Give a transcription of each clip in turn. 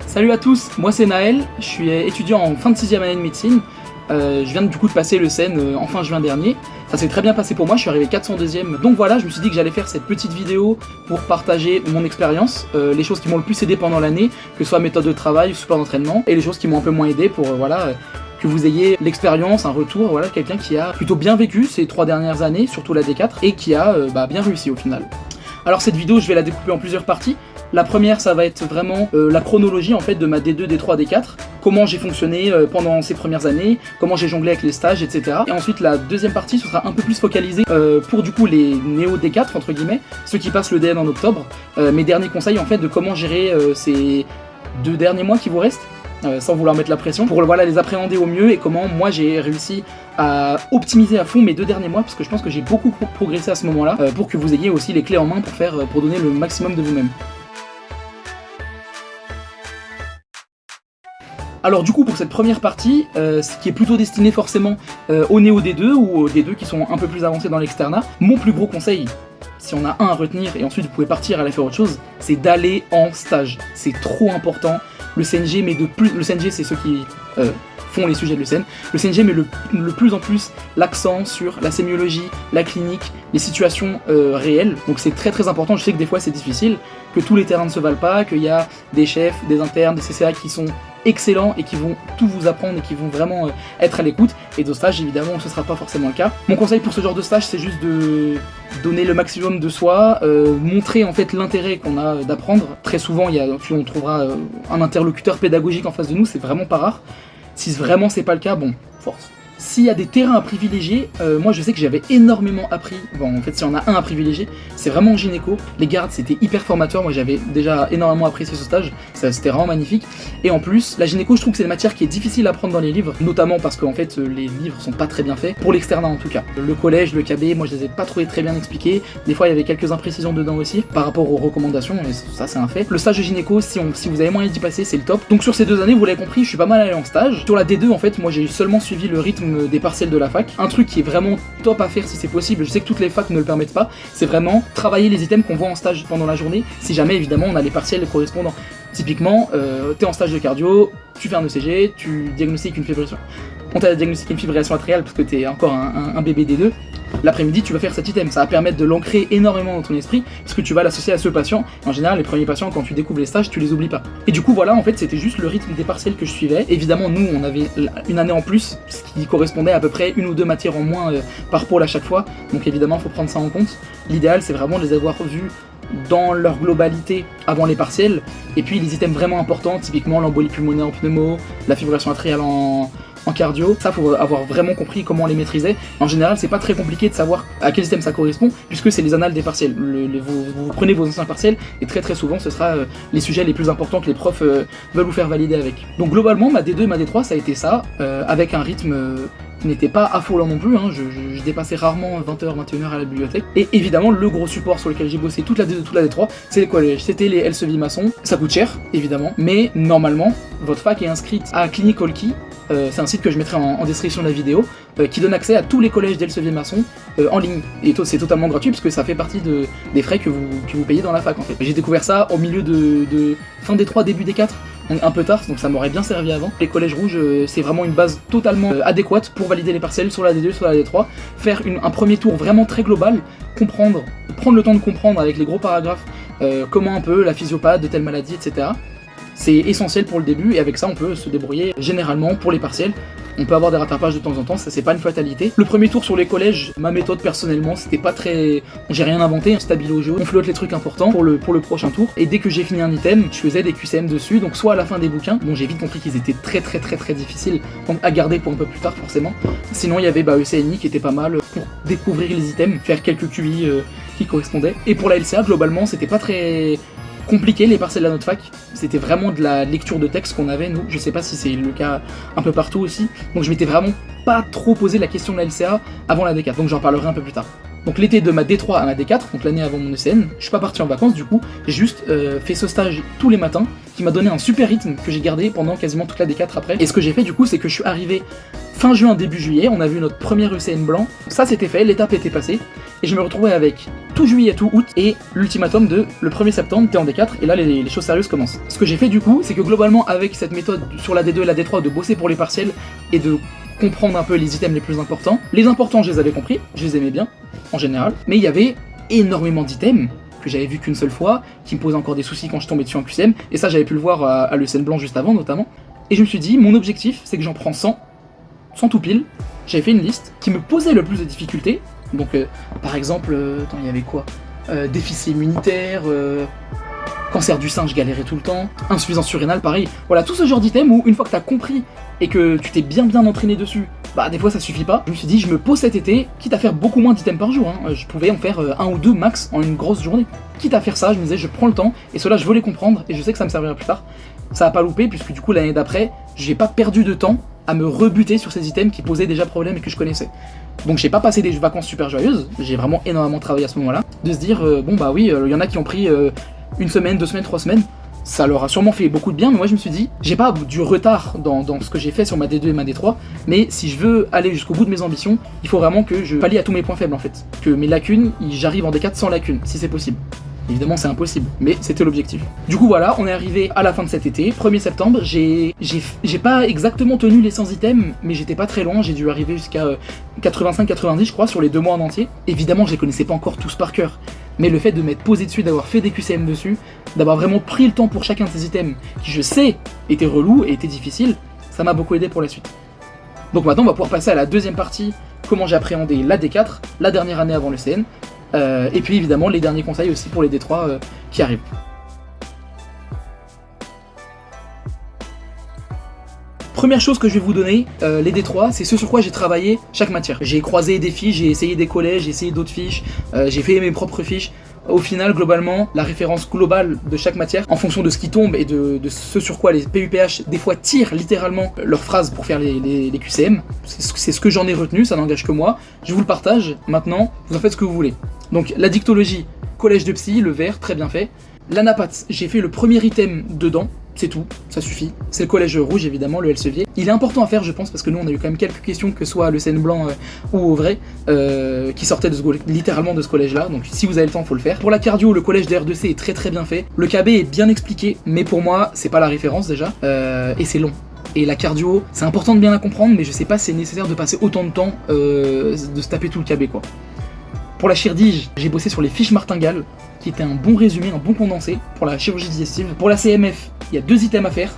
Salut à tous, moi c'est Naël, je suis étudiant en fin de 6ème année de médecine. Je viens du coup de passer le CEN en fin juin dernier. Ça s'est très bien passé pour moi, je suis arrivé 402ème. Donc voilà, je me suis dit que j'allais faire cette petite vidéo pour partager mon expérience, les choses qui m'ont le plus aidé pendant l'année, que ce soit méthode de travail, support d'entraînement, et les choses qui m'ont un peu moins aidé pour que vous ayez l'expérience, un retour, voilà, quelqu'un qui a plutôt bien vécu ces 3 dernières années, surtout la D4, et qui a bien réussi au final. Alors cette vidéo, je vais la découper en plusieurs parties. La première, ça va être vraiment la chronologie en fait de ma D2, D3, D4, comment j'ai fonctionné pendant ces premières années, comment j'ai jonglé avec les stages, etc. Et ensuite la deuxième partie, ce sera un peu plus focalisé pour du coup les néo D4 entre guillemets, ceux qui passent le DN en octobre. Mes derniers conseils en fait de comment gérer ces 2 derniers mois qui vous restent. Sans vouloir mettre la pression, pour les appréhender au mieux et comment moi j'ai réussi à optimiser à fond mes 2 derniers mois, parce que je pense que j'ai beaucoup progressé à ce moment-là, pour que vous ayez aussi les clés en main pour donner le maximum de vous-même. Alors du coup pour cette première partie, ce qui est plutôt destiné forcément aux néo D2 ou aux D2 qui sont un peu plus avancés dans l'externat, mon plus gros conseil, si on a un à retenir et ensuite vous pouvez partir à aller faire autre chose, c'est d'aller en stage. C'est trop important. Le CNG, le CNG c'est ceux qui font les sujets de l'ECN. Le CNG met le plus en plus l'accent sur la sémiologie, la clinique, les situations réelles. Donc c'est très très important. Je sais que des fois c'est difficile, que tous les terrains ne se valent pas, qu'il y a des chefs, des internes, des CCA qui sont excellents et qui vont tout vous apprendre et qui vont vraiment être à l'écoute, et d'autres stages évidemment ce sera pas forcément le cas. Mon conseil pour ce genre de stage, c'est juste de donner le maximum de soi, montrer en fait l'intérêt qu'on a d'apprendre. Très souvent on trouvera un interlocuteur pédagogique en face de nous, c'est vraiment pas rare. Si vraiment c'est pas le cas, bon, force. S'il y a des terrains à privilégier, moi je sais que j'avais énormément appris, bon en fait si on a un à privilégier, c'est vraiment en gynéco. Les gardes c'était hyper formateur, moi j'avais déjà énormément apprécié ce stage, c'était vraiment magnifique. Et en plus, la gynéco je trouve que c'est une matière qui est difficile à prendre dans les livres, notamment parce qu'en fait les livres sont pas très bien faits, pour l'externat en tout cas. Le collège, le KB, moi je les ai pas trouvés très bien expliqués, des fois il y avait quelques imprécisions dedans aussi, par rapport aux recommandations, et ça c'est un fait. Le stage de gynéco, si vous avez moyen d'y passer, c'est le top. Donc sur ces 2 années, vous l'avez compris, je suis pas mal allé en stage. Sur la D2 en fait, moi j'ai seulement suivi le rythme des partiels de la fac. Un truc qui est vraiment top à faire si c'est possible, je sais que toutes les facs ne le permettent pas, c'est vraiment travailler les items qu'on voit en stage pendant la journée, si jamais évidemment on a les partiels correspondants. Typiquement, t'es en stage de cardio, tu fais un ECG, tu diagnostiques une fibrillation. On t'a diagnostiqué une fibrillation atriale parce que t'es encore un bébé D2. L'après-midi, tu vas faire cet item. Ça va permettre de l'ancrer énormément dans ton esprit, puisque tu vas l'associer à ce patient. En général, les premiers patients, quand tu découvres les stages, tu les oublies pas. Et du coup, voilà, en fait, c'était juste le rythme des partiels que je suivais. Évidemment, nous, on avait une année en plus, ce qui correspondait à peu près 1 ou 2 matières en moins par pôle à chaque fois. Donc évidemment, il faut prendre ça en compte. L'idéal, c'est vraiment de les avoir vus dans leur globalité avant les partiels. Et puis, les items vraiment importants, typiquement l'embolie pulmonaire en pneumo, la fibrillation atriale en cardio, ça faut avoir vraiment compris comment on les maîtrisait. En général, c'est pas très compliqué de savoir à quel système ça correspond, puisque c'est les annales des partiels. Vous prenez vos anciens partiels, et très très souvent, ce sera les sujets les plus importants que les profs veulent vous faire valider avec. Donc globalement, ma D2 et ma D3, ça a été ça, avec un rythme qui n'était pas affolant non plus, hein. Je dépassais rarement 20h, 21h à la bibliothèque. Et évidemment, le gros support sur lequel j'ai bossé toute la D2, toute la D3, c'est les collèges, c'était les Elsevier maçons. Ça coûte cher, évidemment, mais normalement, votre fac est inscrite à Clinical Key. C'est un site que je mettrai en description de la vidéo, qui donne accès à tous les collèges d'Elsevier maçon en ligne. Et c'est totalement gratuit puisque ça fait partie des frais que vous payez dans la fac en fait. J'ai découvert ça au milieu de fin D3, début D4, donc un peu tard, donc ça m'aurait bien servi avant. Les collèges rouges, c'est vraiment une base totalement adéquate pour valider les partiels sur la D2, sur la D3, faire un premier tour vraiment très global, prendre le temps de comprendre avec les gros paragraphes comment un peu la physiopathe de telle maladie, etc. C'est essentiel pour le début, et avec ça on peut se débrouiller généralement pour les partiels. On peut avoir des rattrapages de temps en temps, ça c'est pas une fatalité. Le premier tour sur les collèges, ma méthode personnellement, c'était pas très... J'ai rien inventé, un stabilo géo, on flotte les trucs importants pour le prochain tour. Et dès que j'ai fini un item, je faisais des QCM dessus, donc soit à la fin des bouquins, bon j'ai vite compris qu'ils étaient très difficiles, donc à garder pour un peu plus tard forcément. Sinon il y avait ECNI qui était pas mal pour découvrir les items, faire quelques QI qui correspondaient. Et pour la LCA, globalement, c'était pas très compliqué les partiels de notre fac, c'était vraiment de la lecture de texte qu'on avait nous, je sais pas si c'est le cas un peu partout aussi, donc je m'étais vraiment pas trop posé la question de la LCA avant la D4, donc j'en parlerai un peu plus tard. Donc l'été de ma D3 à ma D4, donc l'année avant mon ECN, je suis pas parti en vacances du coup, j'ai juste fait ce stage tous les matins, qui m'a donné un super rythme que j'ai gardé pendant quasiment toute la D4 après. Et ce que j'ai fait du coup, c'est que je suis arrivé fin juin, début juillet, on a vu notre premier ECN blanc, ça c'était fait, l'étape était passée, et je me retrouvais avec tout juillet, tout août, et l'ultimatum de le 1er septembre, t'es en D4, et là les choses sérieuses commencent. Ce que j'ai fait du coup, c'est que globalement, avec cette méthode sur la D2 et la D3, de bosser pour les partiels, et de comprendre un peu les items les plus importants, les importants je les avais compris, je les aimais bien, en général, mais il y avait énormément d'items, que j'avais vu qu'une seule fois, qui me posaient encore des soucis quand je tombais dessus en QCM, et ça j'avais pu le voir à l'ECN blanc juste avant notamment, et je me suis dit, mon objectif, c'est que j'en prends 100 tout pile, j'avais fait une liste qui me posait le plus de difficultés, donc par exemple, attends, il y avait quoi, déficit immunitaire, cancer du sein, je galérais tout le temps, insuffisance surrénale, pareil, voilà, tout ce genre d'items où une fois que t'as compris et que tu t'es bien entraîné dessus, bah des fois ça suffit pas, je me suis dit je me pose cet été, quitte à faire beaucoup moins d'items par jour, hein. Je pouvais en faire un ou deux max en une grosse journée, quitte à faire ça, je me disais je prends le temps, et cela je veux les comprendre, et je sais que ça me servira plus tard, ça a pas loupé, puisque du coup l'année d'après, j'ai pas perdu de temps à me rebuter sur ces items qui posaient déjà problème et que je connaissais. Donc j'ai pas passé des vacances super joyeuses, j'ai vraiment énormément travaillé à ce moment-là, de se dire, bon bah oui, il y en a qui ont pris une semaine, 2 semaines, 3 semaines, ça leur a sûrement fait beaucoup de bien, mais moi je me suis dit, j'ai pas du retard dans ce que j'ai fait sur ma D2 et ma D3, mais si je veux aller jusqu'au bout de mes ambitions, il faut vraiment que je pallie à tous mes points faibles en fait, que mes lacunes, j'arrive en D4 sans lacunes, si c'est possible. Évidemment c'est impossible, mais c'était l'objectif. Du coup voilà, on est arrivé à la fin de cet été, 1er septembre, j'ai pas exactement tenu les 100 items, mais j'étais pas très loin, j'ai dû arriver jusqu'à 85-90 je crois, sur les 2 mois en entier. Évidemment je les connaissais pas encore tous par cœur, mais le fait de m'être posé dessus, d'avoir fait des QCM dessus, d'avoir vraiment pris le temps pour chacun de ces items, qui je sais étaient relous et étaient difficiles, ça m'a beaucoup aidé pour la suite. Donc maintenant on va pouvoir passer à la deuxième partie, comment j'ai appréhendé la D4, la dernière année avant le CN, et puis évidemment les derniers conseils aussi pour les D3 qui arrivent. Première chose que je vais vous donner, les D3, c'est ce sur quoi j'ai travaillé chaque matière. J'ai croisé des fiches, j'ai essayé des collèges, j'ai essayé d'autres fiches, j'ai fait mes propres fiches. Au final, globalement, la référence globale de chaque matière, en fonction de ce qui tombe et de ce sur quoi les PUPH des fois tirent littéralement leurs phrases pour faire les QCM, c'est ce que j'en ai retenu, ça n'engage que moi. Je vous le partage, maintenant, vous en faites ce que vous voulez. Donc la dictologie, collège de psy, le vert, très bien fait. L'anapath, j'ai fait le premier item dedans, c'est tout, ça suffit. C'est le collège rouge évidemment, le Elsevier. Il est important à faire je pense parce que nous on a eu quand même quelques questions, que ce soit le CN blanc ou au vrai, qui sortaient littéralement de ce collège là, donc si vous avez le temps faut le faire. Pour la cardio, le collège de R2C est très bien fait. Le KB est bien expliqué, mais pour moi c'est pas la référence déjà, et c'est long. Et la cardio, c'est important de bien la comprendre, mais je sais pas si c'est nécessaire de passer autant de temps de se taper tout le KB quoi. Pour la chirurgie, j'ai bossé sur les fiches martingales, qui était un bon résumé, un bon condensé pour la chirurgie digestive. Pour la CMF, il y a 2 items à faire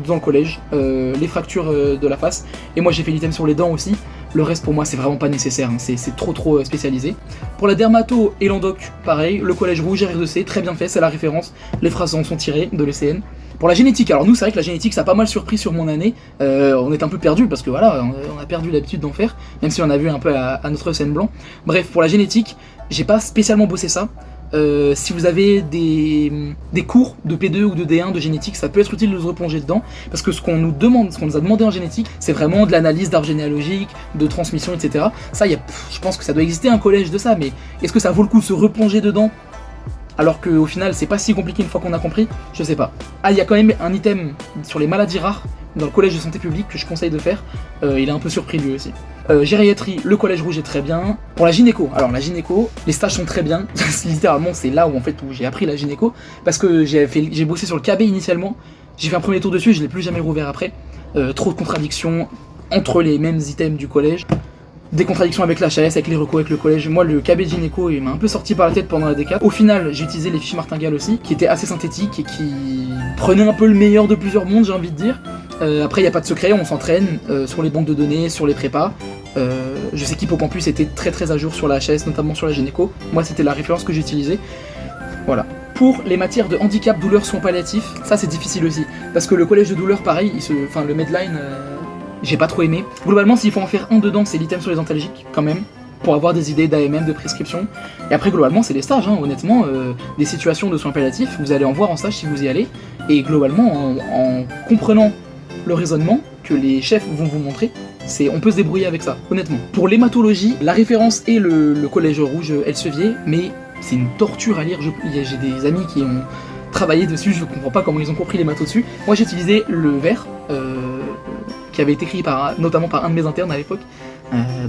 dans le collège, les fractures de la face, et moi j'ai fait l'item sur les dents aussi. Le reste pour moi c'est vraiment pas nécessaire, hein. C'est trop spécialisé. Pour la dermato et l'endoc, pareil, le collège rouge R2C, très bien fait, c'est la référence, les phrases en sont tirées de l'ECN. Pour la génétique, alors nous c'est vrai que la génétique ça a pas mal surpris sur mon année, on est un peu perdu parce que voilà, on a perdu l'habitude d'en faire, même si on a vu un peu à notre ECN blanc. Bref, pour la génétique, j'ai pas spécialement bossé ça. Si vous avez des cours de P2 ou de D1 de génétique, ça peut être utile de se replonger dedans, parce que ce qu'on nous a demandé en génétique, c'est vraiment de l'analyse d'arbre généalogique, de transmission, etc. Ça, je pense que ça doit exister un collège de ça, mais est-ce que ça vaut le coup de se replonger dedans alors qu'au final c'est pas si compliqué une fois qu'on a compris? Je sais pas. Ah, il y a quand même un item sur les maladies rares dans le collège de santé publique que je conseille de faire, il est un peu surpris lui aussi. Gériatrie, le collège rouge est très bien. Pour la gynéco, alors la gynéco, les stages sont très bien, littéralement c'est là où j'ai appris la gynéco, parce que j'ai bossé sur le KB initialement, j'ai fait un premier tour dessus, je l'ai plus jamais rouvert après, trop de contradictions entre les mêmes items du collège, des contradictions avec l'HAS, avec les recours avec le collège. Moi le KB gynéco il m'a un peu sorti par la tête pendant la D4. Au final j'ai utilisé les fiches martingales aussi, qui étaient assez synthétiques et qui prenaient un peu le meilleur de plusieurs mondes, j'ai envie de dire. Après il n'y a pas de secret, on s'entraîne sur les banques de données, sur les prépas. Je sais qu'Hippocampus était très à jour sur la HS, notamment sur la gynéco. Moi c'était la référence que j'utilisais. Voilà. Pour les matières de handicap, douleur, soins palliatifs, ça c'est difficile aussi. Parce que le collège de douleur pareil, le Medline, j'ai pas trop aimé. Globalement s'il faut en faire un dedans, c'est l'item sur les antalgiques quand même, pour avoir des idées d'AMM, de prescription. Et après globalement c'est les stages, hein, honnêtement, des situations de soins palliatifs, vous allez en voir en stage si vous y allez. Et globalement en comprenant le raisonnement que les chefs vont vous montrer, on peut se débrouiller avec ça, honnêtement. Pour l'hématologie, la référence est le collège rouge Elsevier, mais c'est une torture à lire. J'ai des amis travailler dessus, je comprends pas comment ils ont compris les maths au-dessus. Moi j'ai utilisé le vert, qui avait été écrit notamment par un de mes internes à l'époque.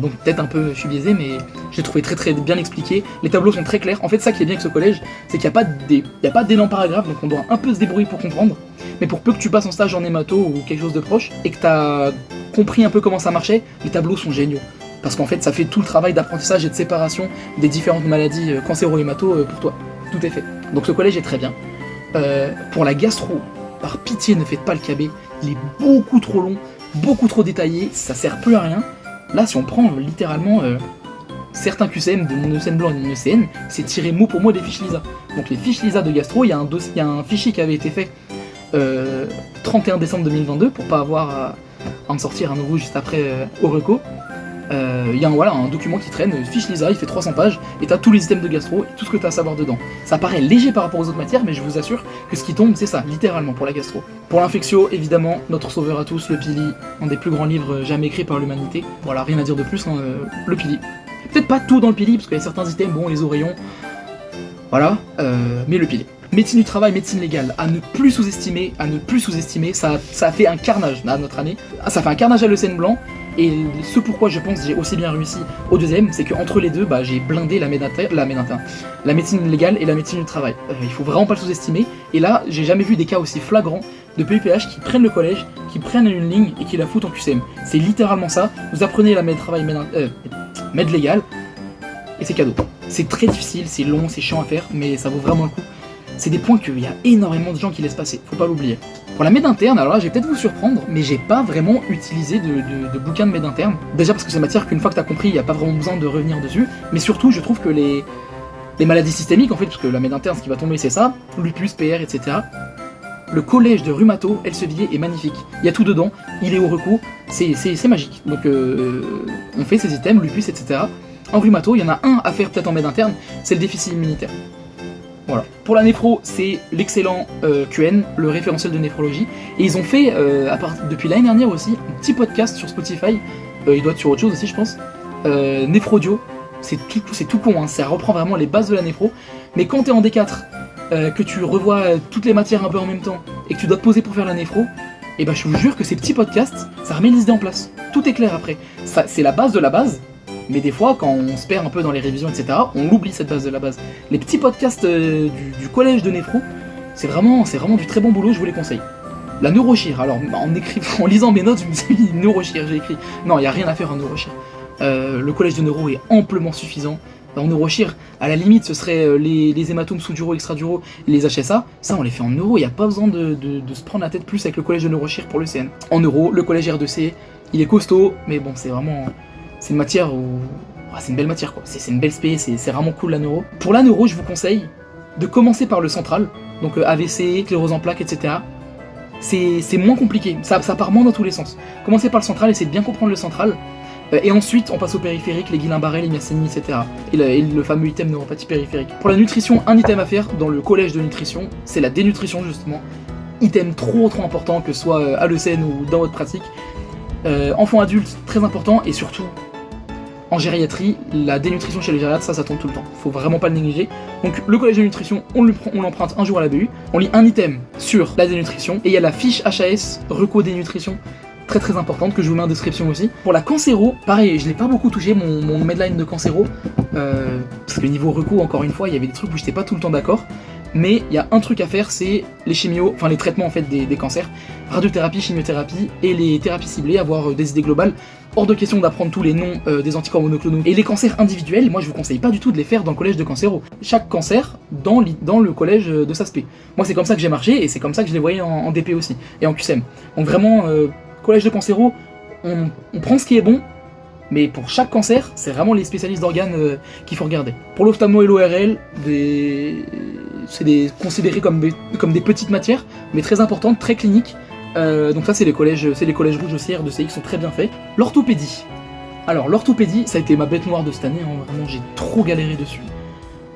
Donc peut-être un peu, je suis biaisé, mais je l'ai trouvé très très bien expliqué. Les tableaux sont très clairs. En fait, ça qui est bien avec ce collège, c'est qu'il n'y a pas d'élan paragraphe, donc on doit un peu se débrouiller pour comprendre. Mais pour peu que tu passes en stage en hémato ou quelque chose de proche, et que tu as compris un peu comment ça marchait, les tableaux sont géniaux. Parce qu'en fait, ça fait tout le travail d'apprentissage et de séparation des différentes maladies cancéro-hémato pour toi. Tout est fait. Donc ce collège est très bien. Pour la gastro, par pitié, ne faites pas le KB. Il est beaucoup trop long, beaucoup trop détaillé, ça sert plus à rien. Là, si on prend littéralement certains QCM de mon ECN blanc et de mon ECN, c'est tiré mot pour mot des fiches LISA. Donc les fiches LISA de gastro, il y a un fichier qui avait été fait 31 décembre 2022 pour pas avoir à en sortir un nouveau juste après au reco. Il y a un document qui traîne, fiche LISA, il fait 300 pages, et t'as tous les items de gastro et tout ce que t'as à savoir dedans. Ça paraît léger par rapport aux autres matières, mais je vous assure que ce qui tombe, c'est ça, littéralement, pour la gastro. Pour l'infectio, évidemment, notre sauveur à tous, le Pili, un des plus grands livres jamais écrits par l'humanité. Voilà, rien à dire de plus, hein, le Pili. Peut-être pas tout dans le Pili, parce qu'il y a certains items, bon, les oreillons, voilà, mais le Pili. Médecine du travail, médecine légale, à ne plus sous-estimer, ça a fait un carnage à notre année. Ça fait un carnage à l'ECN blanc, et ce pourquoi je pense que j'ai aussi bien réussi au deuxième, c'est qu'entre les deux, j'ai blindé la médecine légale et la médecine du travail. Il faut vraiment pas le sous-estimer, et là, j'ai jamais vu des cas aussi flagrants de PUPH qui prennent le collège, qui prennent une ligne et qui la foutent en QCM. C'est littéralement ça, vous apprenez la med légale, et c'est cadeau. C'est très difficile, c'est long, c'est chiant à faire, mais ça vaut vraiment le coup. C'est des points qu'il y a énormément de gens qui laissent passer, faut pas l'oublier. Pour la med interne, alors là je vais peut-être vous surprendre, mais j'ai pas vraiment utilisé de bouquin de med interne. Déjà parce que c'est une matière qu'une fois que t'as compris, il n'y a pas vraiment besoin de revenir dessus, mais surtout je trouve que les maladies systémiques, en fait, parce que la med interne ce qui va tomber c'est ça, lupus, PR, etc. Le collège de rhumato, Elsevier est magnifique. Il y a tout dedans, il est au recours, c'est magique. Donc on fait ces items, lupus, etc. En rhumato, il y en a un à faire peut-être en med interne, c'est le déficit immunitaire. Voilà. Pour la néphro, c'est l'excellent QN, le référentiel de néphrologie. Et ils ont fait, depuis l'année dernière aussi, un petit podcast sur Spotify. Il doit être sur autre chose aussi, je pense. Néphrodio. C'est tout con, hein. Ça reprend vraiment les bases de la néphro. Mais quand t'es en D4, que tu revois toutes les matières un peu en même temps, et que tu dois te poser pour faire la néphro, et je vous jure que ces petits podcasts, ça remet les idées en place. Tout est clair après. C'est la base de la base. Mais des fois, quand on se perd un peu dans les révisions, etc., on oublie cette base de la base. Les petits podcasts du collège de néphro, c'est vraiment du très bon boulot, je vous les conseille. La neurochir, alors en lisant mes notes, je me suis dit neurochir, j'ai écrit. Non, il n'y a rien à faire en neurochir. Le collège de neuro est amplement suffisant. En neurochir, à la limite, ce serait les hématomes sous-duraux, extra-duraux, les HSA. Ça, on les fait en neuro, il n'y a pas besoin de se prendre la tête plus avec le collège de neurochir pour le CN. En neuro, le collège R2C, il est costaud, mais bon, c'est vraiment... C'est une matière où... c'est une belle matière, quoi. C'est une belle spé, c'est vraiment cool la neuro. Pour la neuro, je vous conseille de commencer par le central, donc AVC, sclérose en plaques, etc. C'est moins compliqué, ça part moins dans tous les sens. Commencez par le central, essayez de bien comprendre le central, et ensuite on passe au périphérique, les Guillain-Barré, les myasthénies, etc. Et le fameux item neuropathie périphérique. Pour la nutrition, un item à faire dans le collège de nutrition, c'est la dénutrition justement. Item trop important, que ce soit à l'ECN ou dans votre pratique. Enfant adulte, très important, et surtout... En gériatrie, la dénutrition chez les gériatres, ça tombe tout le temps. Faut vraiment pas le négliger. Donc le collège de nutrition, on l'emprunte un jour à la BU. On lit un item sur la dénutrition. Et il y a la fiche HAS, reco dénutrition, très très importante, que je vous mets en description aussi. Pour la cancéro, pareil, je l'ai pas beaucoup touché, mon medline de cancéro. Parce que niveau reco, encore une fois, il y avait des trucs où j'étais pas tout le temps d'accord. Mais il y a un truc à faire, c'est les les traitements en fait des cancers, radiothérapie, chimiothérapie et les thérapies ciblées, avoir des idées globales. Hors de question d'apprendre tous les noms des anticorps monoclonaux. Et les cancers individuels, moi je vous conseille pas du tout de les faire dans le collège de cancéro. Chaque cancer dans le collège de SASP. Moi c'est comme ça que j'ai marché et c'est comme ça que je les voyais en DP aussi et en QCM. Donc vraiment, collège de cancéro, on prend ce qui est bon. Mais pour chaque cancer, c'est vraiment les spécialistes d'organes qu'il faut regarder. Pour l'ophtalmo et l'ORL, c'est considéré comme des petites matières, mais très importantes, très cliniques. Donc ça c'est les collèges rouges aussi, R2CI, qui sont très bien faits. L'orthopédie. Alors l'orthopédie, ça a été ma bête noire de cette année, hein, vraiment j'ai trop galéré dessus.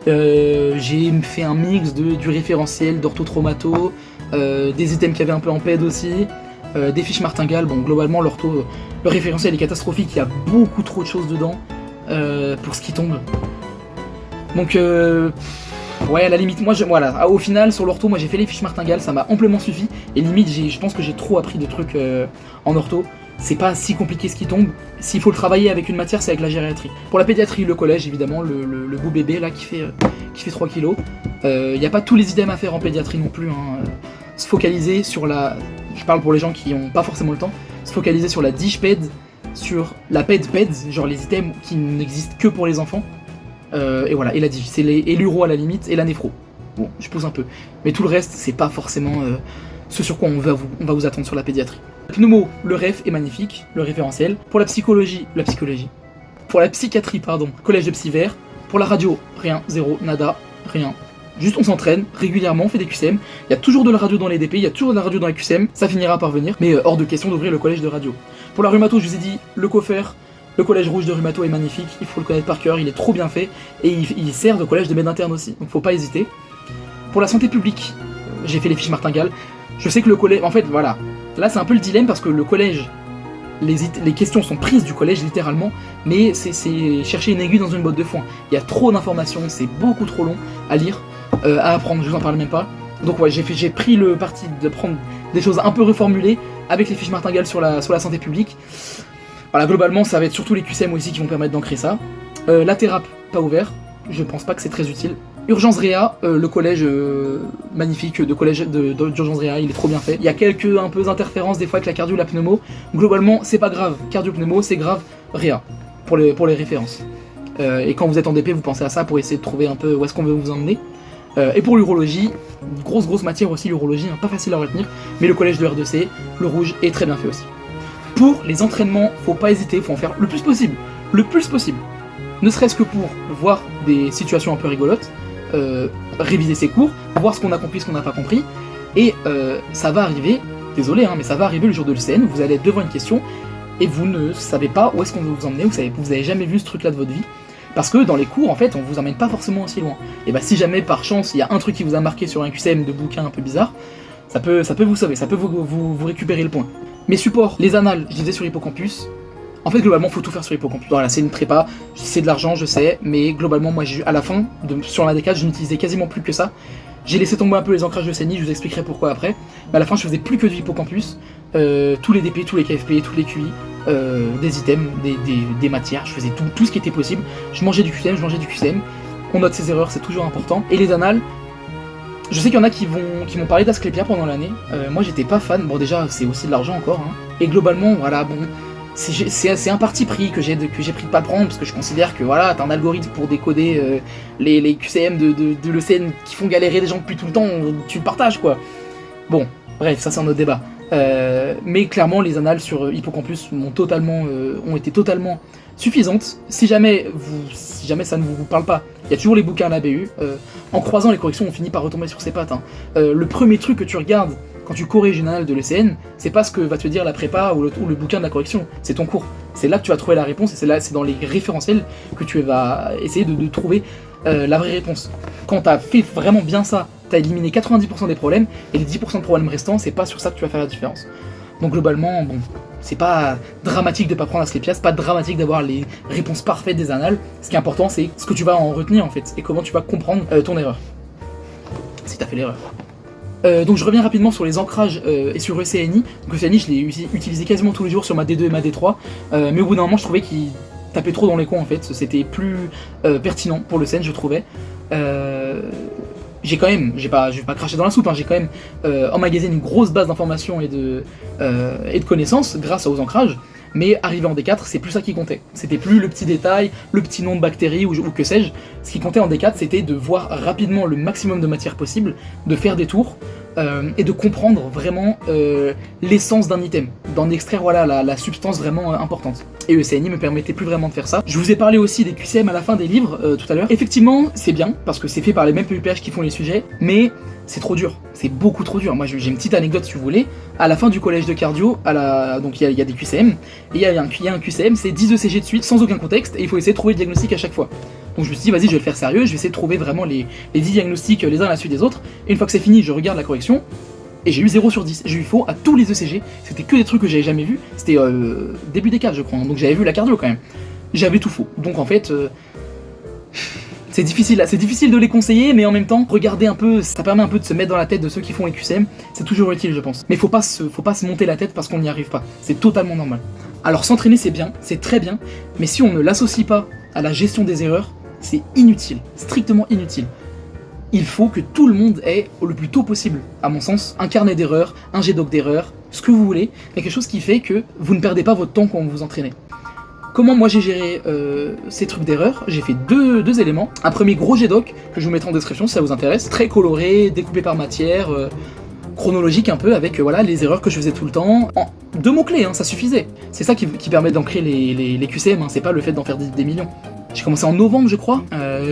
J'ai fait un mix du référentiel, d'orthotraumato, des items qu'il y avait un peu en PED aussi, des fiches martingales. Bon, globalement le référentiel est catastrophique, il y a beaucoup trop de choses dedans pour ce qui tombe. Donc Ouais, à la limite, moi, voilà, au final, sur l'ortho, moi j'ai fait les fiches martingales, ça m'a amplement suffi. Et limite, je pense que j'ai trop appris de trucs en ortho. C'est pas si compliqué ce qui tombe. S'il faut le travailler avec une matière, c'est avec la gériatrie. Pour la pédiatrie, le collège, évidemment, le beau bébé là qui fait 3 kilos. Il n'y a pas tous les items à faire en pédiatrie non plus. Hein. Se focaliser sur la. Je parle pour les gens qui n'ont pas forcément le temps. Se focaliser sur la DigPed, sur la PED, genre les items qui n'existent que pour les enfants. Et voilà, et la Dig, et l'uro à la limite, et la néphro. Bon, je pousse un peu. Mais tout le reste, c'est pas forcément ce sur quoi on va vous attendre sur la pédiatrie. Pneumo, le ref est magnifique, le référentiel. Pour la psychologie. Pour la psychiatrie, pardon, collège de psy vert. Pour la radio, rien, zéro, nada, rien. Juste on s'entraîne régulièrement, on fait des QCM. Il y a toujours de la radio dans les DP, il y a toujours de la radio dans les QCM, ça finira par venir, mais hors de question d'ouvrir le collège de radio. Pour la rhumato, je vous ai dit, le COFER, le collège rouge de rhumato est magnifique, il faut le connaître par cœur, il est trop bien fait, et il sert de collège de med interne aussi, donc faut pas hésiter. Pour la santé publique, j'ai fait les fiches martingales. Je sais que le collège, en fait voilà, là c'est un peu le dilemme parce que le collège, les questions sont prises du collège littéralement, mais c'est chercher une aiguille dans une botte de foin. Il y a trop d'informations, c'est beaucoup trop long à lire, à apprendre, je vous en parle même pas. Donc ouais, j'ai pris le parti de prendre des choses un peu reformulées avec les fiches martingales sur la santé publique. Voilà, globalement ça va être surtout les QCM aussi qui vont permettre d'ancrer ça. La thérapie, pas ouvert, je pense pas que c'est très utile. Urgence Réa, le collège magnifique de collège d'urgence Réa, il est trop bien fait. Il y a quelques un peu d'interférences des fois avec la cardio, la pneumo. Globalement, c'est pas grave. Cardio pneumo, c'est grave. Réa pour les références. Et quand vous êtes en DP, vous pensez à ça pour essayer de trouver un peu où est-ce qu'on veut vous emmener. Et pour l'urologie, grosse matière aussi l'urologie, hein, pas facile à retenir. Mais le collège de R2C, le rouge, est très bien fait aussi. Pour les entraînements, faut pas hésiter, faut en faire le plus possible. Le plus possible. Ne serait-ce que pour voir des situations un peu rigolotes. Réviser ses cours, voir ce qu'on a compris, ce qu'on n'a pas compris, et ça va arriver, désolé, hein, mais ça va arriver le jour de l'ECN, vous allez être devant une question, et vous ne savez pas où est-ce qu'on veut vous emmener, vous avez jamais vu ce truc-là de votre vie, parce que dans les cours, en fait, on vous emmène pas forcément aussi loin. Et bah si jamais, par chance, il y a un truc qui vous a marqué sur un QCM de bouquin un peu bizarre, ça peut vous sauver, ça peut vous récupérer le point. Mes supports, les annales, je disais sur Hippocampus. En fait, globalement, faut tout faire sur Hippocampus. Voilà, c'est une prépa, c'est de l'argent, je sais, mais globalement, moi, à la fin, sur la D4, je n'utilisais quasiment plus que ça. J'ai laissé tomber un peu les ancrages de CENI, je vous expliquerai pourquoi après. Mais à la fin, je faisais plus que du Hippocampus. Tous les DP, tous les KFP, tous les QI, des items, des matières, je faisais tout ce qui était possible. Je mangeais du QCM, on note ses erreurs, c'est toujours important. Et les annales, je sais qu'il y en a qui m'ont parlé d'Asclepia pendant l'année. Moi, j'étais pas fan. Bon, déjà, c'est aussi de l'argent encore. Hein. Et globalement, voilà, bon... C'est un parti pris que j'ai pris de pas prendre parce que je considère que voilà, t'as un algorithme pour décoder les QCM de l'ECN qui font galérer les gens depuis tout le temps, tu le partages quoi. Bon, bref, ça c'est un autre débat. Mais clairement, les annales sur Hippocampus ont été totalement suffisantes. Si jamais ça ne vous parle pas, il y a toujours les bouquins à la BU. En croisant les corrections, on finit par retomber sur ses pattes. Hein. Le premier truc que tu regardes quand tu corriges une annale de l'ECN, c'est pas ce que va te dire la prépa ou le bouquin de la correction, c'est ton cours. C'est là que tu vas trouver la réponse et c'est dans les référentiels que tu vas essayer de trouver la vraie réponse. Quand t'as fait vraiment bien ça, t'as éliminé 90% des problèmes et les 10% de problèmes restants, c'est pas sur ça que tu vas faire la différence. Donc globalement, bon, c'est pas dramatique de pas prendre Asclepia, c'est pas dramatique d'avoir les réponses parfaites des annales. Ce qui est important, c'est ce que tu vas en retenir en fait et comment tu vas comprendre ton erreur. Si t'as fait l'erreur. Donc je reviens rapidement sur les ancrages et sur ECNI. Donc ECNI, je l'ai utilisé quasiment tous les jours sur ma D2 et ma D3, mais au bout d'un moment, je trouvais qu'il tapait trop dans les coins en fait. C'était plus pertinent pour le scène, je trouvais. J'ai quand même, je vais pas cracher dans la soupe, hein, j'ai quand même emmagasiné une grosse base d'informations et de connaissances grâce aux ancrages. Mais arrivé en D4, c'est plus ça qui comptait. C'était plus le petit détail, le petit nom de bactérie ou que sais-je. Ce qui comptait en D4, c'était de voir rapidement le maximum de matière possible, de faire des tours, et de comprendre vraiment l'essence d'un item, d'en extraire voilà, la substance vraiment importante. Et ECNI me permettait plus vraiment de faire ça. Je vous ai parlé aussi des QCM à la fin des livres tout à l'heure. Effectivement, c'est bien, parce que c'est fait par les mêmes PUPH qui font les sujets, mais c'est trop dur, c'est beaucoup trop dur. Moi j'ai une petite anecdote si vous voulez. À la fin du collège de cardio, donc il y a des QCM, et il y a un QCM, c'est 10 ECG de suite, sans aucun contexte, et il faut essayer de trouver le diagnostic à chaque fois. Donc je me suis dit, vas-y, je vais le faire sérieux, je vais essayer de trouver vraiment les 10 diagnostics les uns à la suite des autres, et une fois que c'est fini, je regarde la correction, et j'ai eu 0 sur 10. J'ai eu faux à tous les ECG, c'était que des trucs que j'avais jamais vus, c'était début des 4 je crois, hein, donc j'avais vu la cardio quand même. J'avais tout faux, donc en fait, C'est difficile de les conseiller, mais en même temps, regardez un peu, ça permet un peu de se mettre dans la tête de ceux qui font les QCM, c'est toujours utile je pense. Mais faut pas se monter la tête parce qu'on n'y arrive pas, c'est totalement normal. Alors s'entraîner c'est bien, c'est très bien, mais si on ne l'associe pas à la gestion des erreurs, c'est inutile, strictement inutile. Il faut que tout le monde ait, le plus tôt possible, à mon sens, un carnet d'erreurs, un G-Doc d'erreurs, ce que vous voulez, mais quelque chose qui fait que vous ne perdez pas votre temps quand vous vous entraînez. Comment moi j'ai géré ces trucs d'erreurs? J'ai fait deux éléments. Un premier gros G-Doc, que je vous mettrai en description si ça vous intéresse, très coloré, découpé par matière, chronologique un peu, avec voilà, les erreurs que je faisais tout le temps. En 2 mots-clés, hein, ça suffisait. C'est ça qui permet d'ancrer les QCM, hein, c'est pas le fait d'en faire des millions. J'ai commencé en novembre je crois,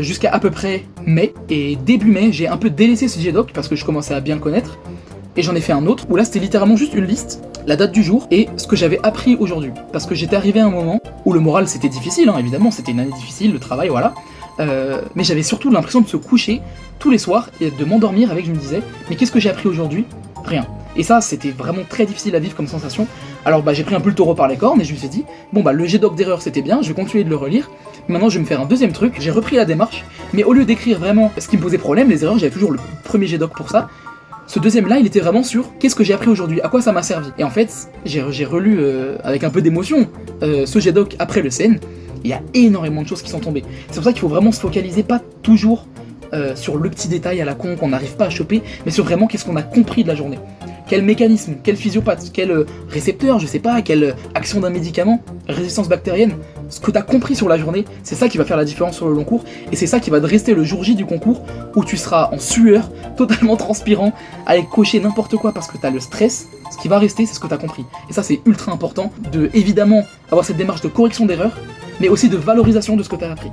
jusqu'à à peu près mai, et début mai j'ai un peu délaissé ce G-Doc parce que je commençais à bien le connaître, et j'en ai fait un autre, où là c'était littéralement juste une liste, la date du jour, et ce que j'avais appris aujourd'hui. Parce que j'étais arrivé à un moment où le moral c'était difficile, hein, évidemment, c'était une année difficile, le travail, voilà, mais j'avais surtout l'impression de se coucher tous les soirs, et de m'endormir avec, je me disais, mais qu'est-ce que j'ai appris aujourd'hui? Rien. Et ça, c'était vraiment très difficile à vivre comme sensation. Alors j'ai pris un peu le taureau par les cornes, et je me suis dit, bon le G-Doc d'erreur c'était bien, je vais continuer de le relire. Maintenant je vais me faire un deuxième truc, j'ai repris la démarche, mais au lieu d'écrire vraiment ce qui me posait problème, les erreurs, j'avais toujours le premier G-Doc pour ça. Ce deuxième là, il était vraiment sur qu'est-ce que j'ai appris aujourd'hui, à quoi ça m'a servi. Et en fait, j'ai relu avec un peu d'émotion ce G-Doc après le CN, il y a énormément de choses qui sont tombées. C'est pour ça qu'il faut vraiment se focaliser, pas toujours sur le petit détail à la con qu'on n'arrive pas à choper, mais sur vraiment qu'est-ce qu'on a compris de la journée. Quel mécanisme, quel physiopathe, quel récepteur, je sais pas, quelle action d'un médicament, résistance bactérienne, ce que t'as compris sur la journée, c'est ça qui va faire la différence sur le long cours, et c'est ça qui va te rester le jour J du concours, où tu seras en sueur, totalement transpirant, à cocher n'importe quoi parce que t'as le stress. Ce qui va rester, c'est ce que t'as compris. Et ça, c'est ultra important de, évidemment, avoir cette démarche de correction d'erreurs, mais aussi de valorisation de ce que t'as appris.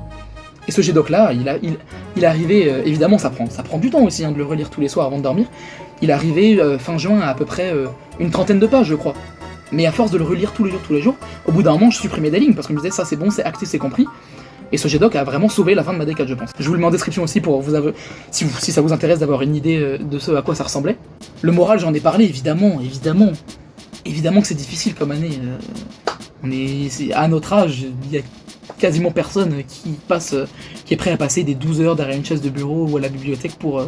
Et ce G-Doc là, il est arrivé, évidemment ça prend du temps aussi hein, de le relire tous les soirs avant de dormir. Il est arrivé fin juin à peu près une 30aine de pages je crois. Mais à force de le relire tous les jours, au bout d'un moment je supprimais des lignes parce que je me disais ça c'est bon, c'est acté, c'est compris. Et ce G-Doc a vraiment sauvé la fin de ma D4 je pense. Je vous le mets en description aussi pour vous si ça vous intéresse d'avoir une idée de ce à quoi ça ressemblait. Le moral j'en ai parlé évidemment que c'est difficile comme année. À notre âge, il y a quasiment personne qui est prêt à passer des 12 heures derrière une chaise de bureau ou à la bibliothèque pour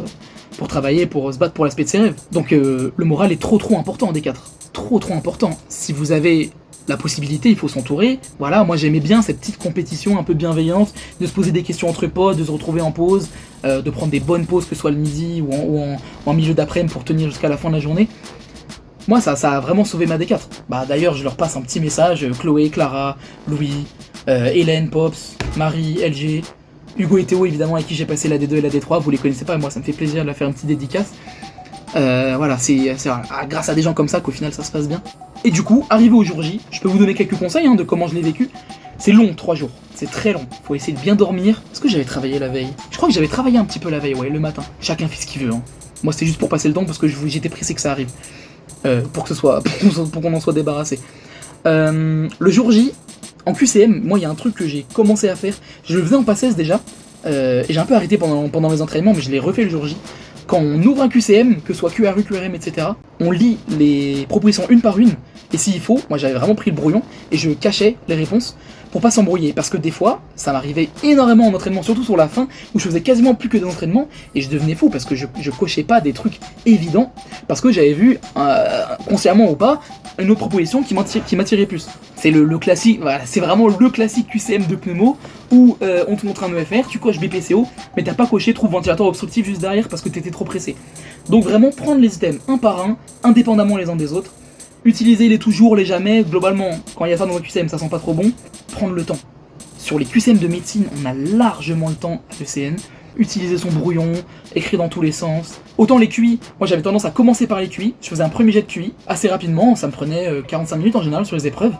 travailler, pour se battre pour l'aspect de ses rêves. Donc le moral est trop important en D4. Trop important. Si vous avez la possibilité, il faut s'entourer. Voilà, moi j'aimais bien cette petite compétition un peu bienveillante, de se poser des questions entre potes, de se retrouver en pause, de prendre des bonnes pauses, que ce soit le midi ou en milieu d'après-midi pour tenir jusqu'à la fin de la journée. Moi ça a vraiment sauvé ma D4. D'ailleurs je leur passe un petit message, Chloé, Clara, Louis, Hélène, Pops, Marie, LG, Hugo et Théo évidemment avec qui j'ai passé la D2 et la D3, vous les connaissez pas, moi ça me fait plaisir de leur faire une petite dédicace. Voilà, c'est grâce à des gens comme ça qu'au final ça se passe bien. Et du coup, arrivé au jour J, je peux vous donner quelques conseils de comment je l'ai vécu. C'est long, 3 jours, c'est très long, faut essayer de bien dormir. Est-ce que j'avais travaillé la veille? Je crois que j'avais travaillé un petit peu la veille, ouais, le matin. Chacun fait ce qu'il veut. Moi c'était juste pour passer le temps parce que j'étais pressé que ça arrive. Pour qu'on en soit débarrassé. Le jour J, en QCM, moi il y a un truc que j'ai commencé à faire, je le faisais en PACES déjà, et j'ai un peu arrêté pendant mes entraînements, mais je l'ai refait le jour J. Quand on ouvre un QCM, que ce soit QRU, QRM, etc., on lit les propositions une par une, et s'il faut, moi j'avais vraiment pris le brouillon, et je cachais les réponses pour pas s'embrouiller, parce que des fois, ça m'arrivait énormément en entraînement, surtout sur la fin, où je faisais quasiment plus que des entraînements, et je devenais fou, parce que je cochais pas des trucs évidents, parce que j'avais vu, consciemment ou pas, une autre proposition qui m'attirait plus. C'est le classique, voilà, c'est vraiment le classique QCM de pneumo, où on te montre un EFR, tu coches BPCO, mais t'as pas coché trouve ventilateur obstructif juste derrière parce que t'étais trop pressé. Donc vraiment prendre les items un par un, indépendamment les uns des autres, utiliser les toujours, les jamais, globalement, quand il y a ça dans un QCM ça sent pas trop bon, prendre le temps. Sur les QCM de médecine, on a largement le temps à l'ECN, utiliser son brouillon, écrire dans tous les sens. Autant les QI, moi j'avais tendance à commencer par les QI, je faisais un premier jet de QI, assez rapidement, ça me prenait 45 minutes en général sur les épreuves.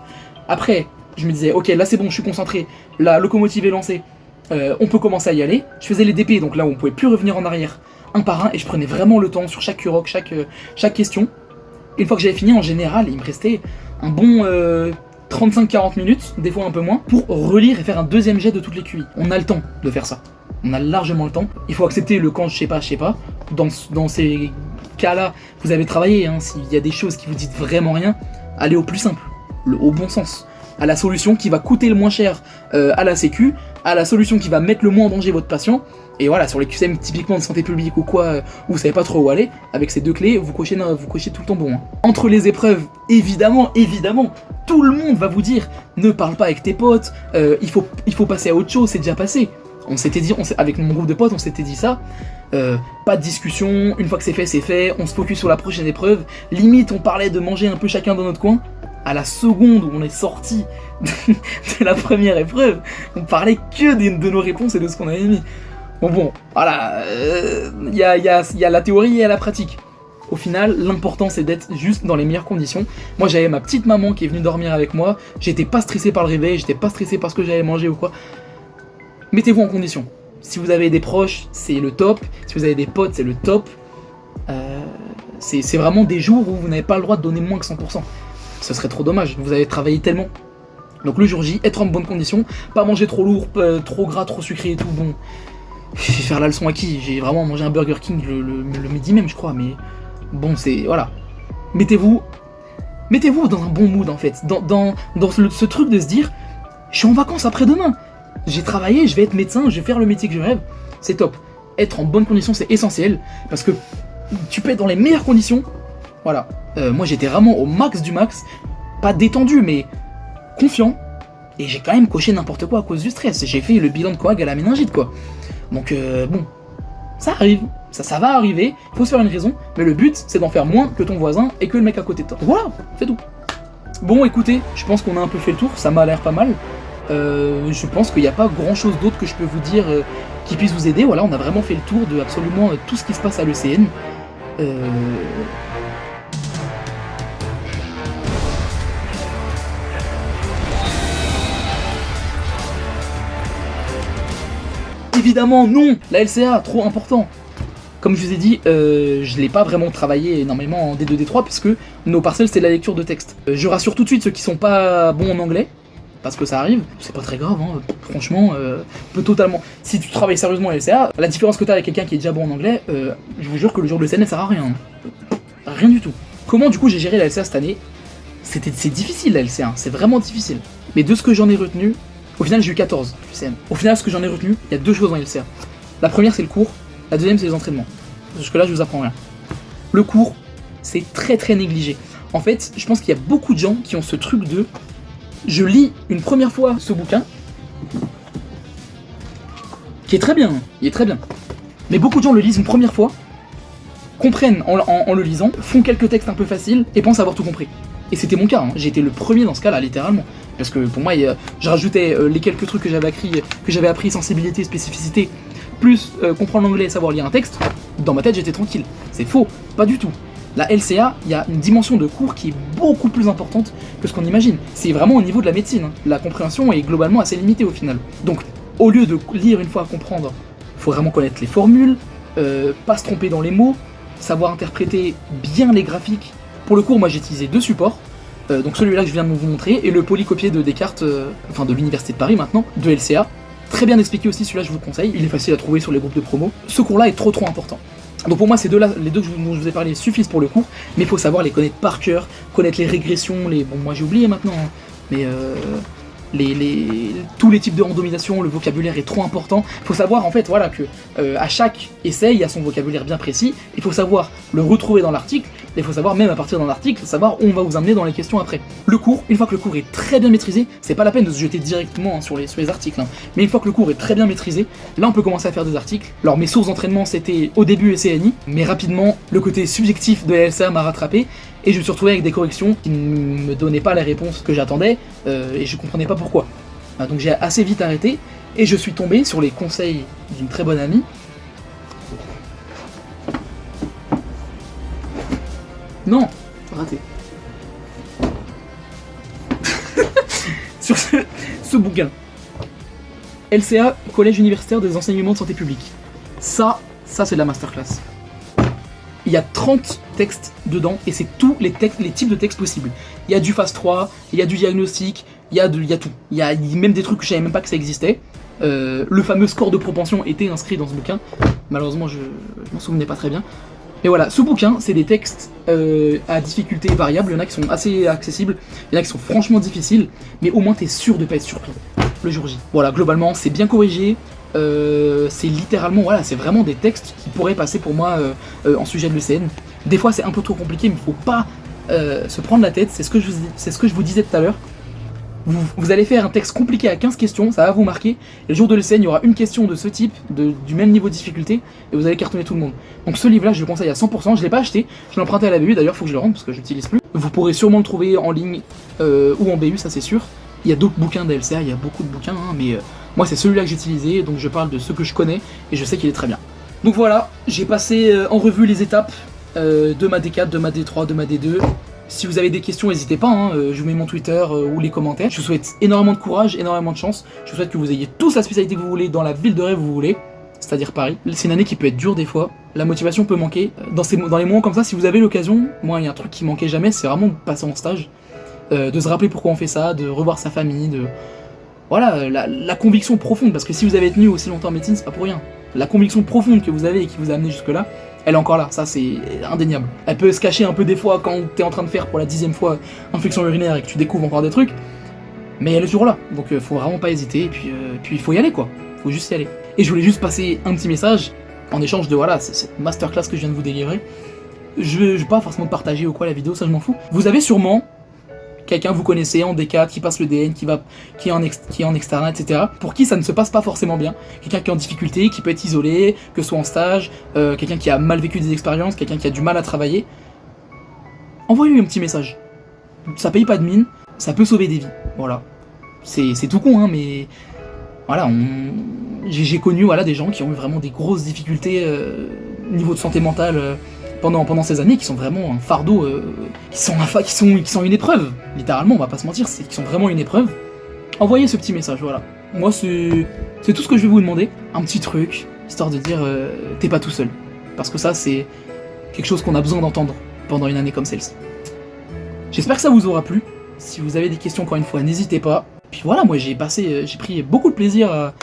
Après, je me disais, ok, là c'est bon, je suis concentré, la locomotive est lancée, on peut commencer à y aller. Je faisais les DP, donc là on pouvait plus revenir en arrière, un par un, et je prenais vraiment le temps sur chaque QROC, chaque question. Une fois que j'avais fini, en général, il me restait un bon 35-40 minutes, des fois un peu moins, pour relire et faire un deuxième jet de toutes les QI. On a le temps de faire ça. On a largement le temps. Il faut accepter le quand je sais pas. Dans ces cas-là, vous avez travaillé, s'il y a des choses qui vous dites vraiment rien, allez au plus simple, au bon sens. à la solution qui va coûter le moins cher à la sécu, à la solution qui va mettre le moins en danger votre patient. Et voilà, sur les QCM typiquement de santé publique ou quoi, où vous savez pas trop où aller, avec ces deux clés, vous cochez tout le temps bon. Hein. Entre les épreuves, évidemment, tout le monde va vous dire, ne parle pas avec tes potes, il faut passer à autre chose, c'est déjà passé. On s'était dit, avec mon groupe de potes, on s'était dit ça. Pas de discussion, une fois que c'est fait, on se focus sur la prochaine épreuve. Limite, on parlait de manger un peu chacun dans notre coin. À la seconde où on est sorti de la première épreuve, on parlait que de nos réponses et de ce qu'on avait mis. Bon, voilà, y a la théorie et la pratique. Au final, l'important c'est d'être juste dans les meilleures conditions. Moi j'avais ma petite maman qui est venue dormir avec moi, j'étais pas stressé par le réveil, j'étais pas stressé parce que j'allais manger ou quoi. Mettez-vous en condition. Si vous avez des proches, c'est le top. Si vous avez des potes, c'est le top. C'est vraiment des jours où vous n'avez pas le droit de donner moins que 100%. Ce serait trop dommage, vous avez travaillé tellement. Donc le jour J, être en bonne condition, pas manger trop lourd, trop gras, trop sucré et tout, bon... Je vais faire la leçon à qui? J'ai vraiment mangé un Burger King le midi même, je crois, mais bon, c'est... voilà. Mettez-vous dans un bon mood, en fait. Dans ce truc de se dire, je suis en vacances après-demain. J'ai travaillé, je vais être médecin, je vais faire le métier que je rêve. C'est top. Être en bonne condition, c'est essentiel, parce que tu peux être dans les meilleures conditions. Voilà. Moi, j'étais vraiment au max du max. Pas détendu, mais confiant. Et j'ai quand même coché n'importe quoi à cause du stress. J'ai fait le bilan de coag à la méningite, quoi. Donc bon, ça arrive, ça va arriver, il faut se faire une raison, mais le but c'est d'en faire moins que ton voisin et que le mec à côté de toi. Voilà, c'est tout. Bon écoutez, je pense qu'on a un peu fait le tour, ça m'a l'air pas mal. Je pense qu'il n'y a pas grand chose d'autre que je peux vous dire qui puisse vous aider. Voilà, on a vraiment fait le tour de absolument tout ce qui se passe à l'ECN. Évidemment non, la LCA, trop important. Comme je vous ai dit, je l'ai pas vraiment travaillé énormément en D2, D3 puisque nos partiels c'est la lecture de texte. Je rassure tout de suite ceux qui sont pas bons en anglais, parce que ça arrive, c'est pas très grave, hein. Franchement, peut totalement... Si tu travailles sérieusement à LCA, la différence que t'as avec quelqu'un qui est déjà bon en anglais, je vous jure que le jour de l'ECN, ça sert à rien. Rien du tout. Comment du coup j'ai géré la LCA cette année? C'est difficile la LCA, c'est vraiment difficile. Mais de ce que j'en ai retenu, au final j'ai eu 14 QCM. Au final ce que j'en ai retenu, il y a deux choses en LCA. La première c'est le cours, la deuxième c'est les entraînements. Jusque là je vous apprends rien. Le cours, c'est très très négligé. En fait, je pense qu'il y a beaucoup de gens qui ont ce truc de... Je lis une première fois ce bouquin, qui est très bien, il est très bien. Mais beaucoup de gens le lisent une première fois, comprennent en le lisant, font quelques textes un peu faciles et pensent avoir tout compris. Et c'était mon cas, hein. J'ai été le premier dans ce cas-là, littéralement. Parce que pour moi, je rajoutais les quelques trucs que j'avais appris, sensibilité, spécificité, plus comprendre l'anglais et savoir lire un texte, dans ma tête j'étais tranquille. C'est faux, pas du tout. La LCA, il y a une dimension de cours qui est beaucoup plus importante que ce qu'on imagine. C'est vraiment au niveau de la médecine, hein. La compréhension est globalement assez limitée au final. Donc, au lieu de lire une fois à comprendre, il faut vraiment connaître les formules, pas se tromper dans les mots, savoir interpréter bien les graphiques. Pour le cours, moi j'ai utilisé deux supports. Donc celui-là que je viens de vous montrer, et le polycopier de Descartes, enfin de l'Université de Paris maintenant, de LCA. Très bien expliqué aussi, celui-là je vous le conseille, il est facile à trouver sur les groupes de promo. Ce cours-là est trop important. Donc pour moi ces deux-là, les deux dont je vous ai parlé suffisent pour le cours, mais il faut savoir les connaître par cœur, connaître les régressions, bon moi j'ai oublié maintenant, hein, mais tous les types de randomisation, le vocabulaire est trop important. Il faut savoir en fait voilà que à chaque essai il y a son vocabulaire bien précis, il faut savoir le retrouver dans l'article, et il faut savoir même à partir d'un article, savoir où on va vous amener dans les questions après. Le cours, une fois que le cours est très bien maîtrisé, c'est pas la peine de se jeter directement hein, sur les articles, hein, mais une fois que le cours est très bien maîtrisé, là on peut commencer à faire des articles. Alors mes sources d'entraînement c'était au début SCNI, mais rapidement le côté subjectif de la LCA m'a rattrapé, et je me suis retrouvé avec des corrections qui ne me donnaient pas les réponses que j'attendais, et je comprenais pas pourquoi. Donc j'ai assez vite arrêté, et je suis tombé sur les conseils d'une très bonne amie. Non, raté. Sur ce bouquin. LCA, Collège universitaire des enseignements de santé publique. Ça c'est de la masterclass. Il y a 30 textes dedans, et c'est tous les types de textes possibles. Il y a du phase 3, il y a du diagnostic, il y a tout. Il y a même des trucs que je savais même pas que ça existait. Le fameux score de propension était inscrit dans ce bouquin. Malheureusement, je m'en souvenais pas très bien. Et voilà, ce bouquin, c'est des textes à difficulté variable. Il y en a qui sont assez accessibles, il y en a qui sont franchement difficiles, mais au moins t'es sûr de pas être surpris le jour J. Voilà, globalement, c'est bien corrigé. C'est littéralement, voilà, c'est vraiment des textes qui pourraient passer pour moi en sujet de l'ECN. Des fois, c'est un peu trop compliqué, mais faut pas se prendre la tête. C'est ce que je vous disais tout à l'heure. Vous allez faire un texte compliqué à 15 questions, ça va vous marquer, et le jour de l'ECN, il y aura une question de ce type, du même niveau de difficulté, et vous allez cartonner tout le monde. Donc ce livre-là, je le conseille à 100%, je l'ai pas acheté, je l'ai emprunté à la BU, d'ailleurs faut que je le rende parce que je l'utilise plus. Vous pourrez sûrement le trouver en ligne ou en BU, ça c'est sûr. Il y a d'autres bouquins d'LCA, il y a beaucoup de bouquins, hein, mais moi c'est celui-là que j'ai utilisé, donc je parle de ceux que je connais, et je sais qu'il est très bien. Donc voilà, j'ai passé en revue les étapes de ma D4, de ma D3, de ma D2. Si vous avez des questions, n'hésitez pas, hein, je vous mets mon Twitter ou les commentaires. Je vous souhaite énormément de courage, énormément de chance. Je vous souhaite que vous ayez tous la spécialité que vous voulez, dans la ville de rêve que vous voulez, c'est-à-dire Paris. C'est une année qui peut être dure des fois, la motivation peut manquer. Dans les moments comme ça, si vous avez l'occasion, moi il y a un truc qui manquait jamais, c'est vraiment de passer en stage, de se rappeler pourquoi on fait ça, de revoir sa famille, de... Voilà, la conviction profonde, parce que si vous avez tenu aussi longtemps en médecine, c'est pas pour rien. La conviction profonde que vous avez et qui vous a amené jusque-là, elle est encore là, ça c'est indéniable. Elle peut se cacher un peu des fois quand t'es en train de faire pour la 10e fois infection urinaire et que tu découvres encore des trucs, mais elle est toujours là, donc faut vraiment pas hésiter, et puis il faut y aller quoi, faut juste y aller. Et je voulais juste passer un petit message, en échange de voilà, cette masterclass que je viens de vous délivrer. Je vais pas forcément partager ou quoi la vidéo, ça je m'en fous. Vous avez sûrement quelqu'un que vous connaissez en D4, qui passe le DN, qui est en externat, etc. Pour qui ça ne se passe pas forcément bien. Quelqu'un qui est en difficulté, qui peut être isolé, que ce soit en stage, quelqu'un qui a mal vécu des expériences, quelqu'un qui a du mal à travailler. Envoyez-lui un petit message. Ça paye pas de mine, ça peut sauver des vies. Voilà. C'est tout con, hein, mais... Voilà, j'ai connu voilà, des gens qui ont eu vraiment des grosses difficultés niveau de santé mentale pendant ces années, qui sont vraiment un fardeau, qui sont une épreuve, littéralement, on va pas se mentir, qui sont vraiment une épreuve. Envoyez ce petit message, voilà. Moi, c'est tout ce que je vais vous demander, un petit truc, histoire de dire, t'es pas tout seul. Parce que ça, c'est quelque chose qu'on a besoin d'entendre pendant une année comme celle-ci. J'espère que ça vous aura plu. Si vous avez des questions, encore une fois, n'hésitez pas. Puis voilà, moi j'ai pris beaucoup de plaisir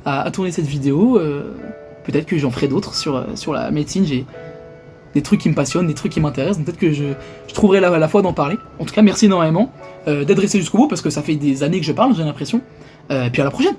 à tourner cette vidéo. Peut-être que j'en ferai d'autres sur la médecine. J'ai des trucs qui me passionnent, des trucs qui m'intéressent, donc peut-être que je trouverai la foi d'en parler. En tout cas, merci énormément d'être resté jusqu'au bout, parce que ça fait des années que je parle, j'ai l'impression. Puis à la prochaine.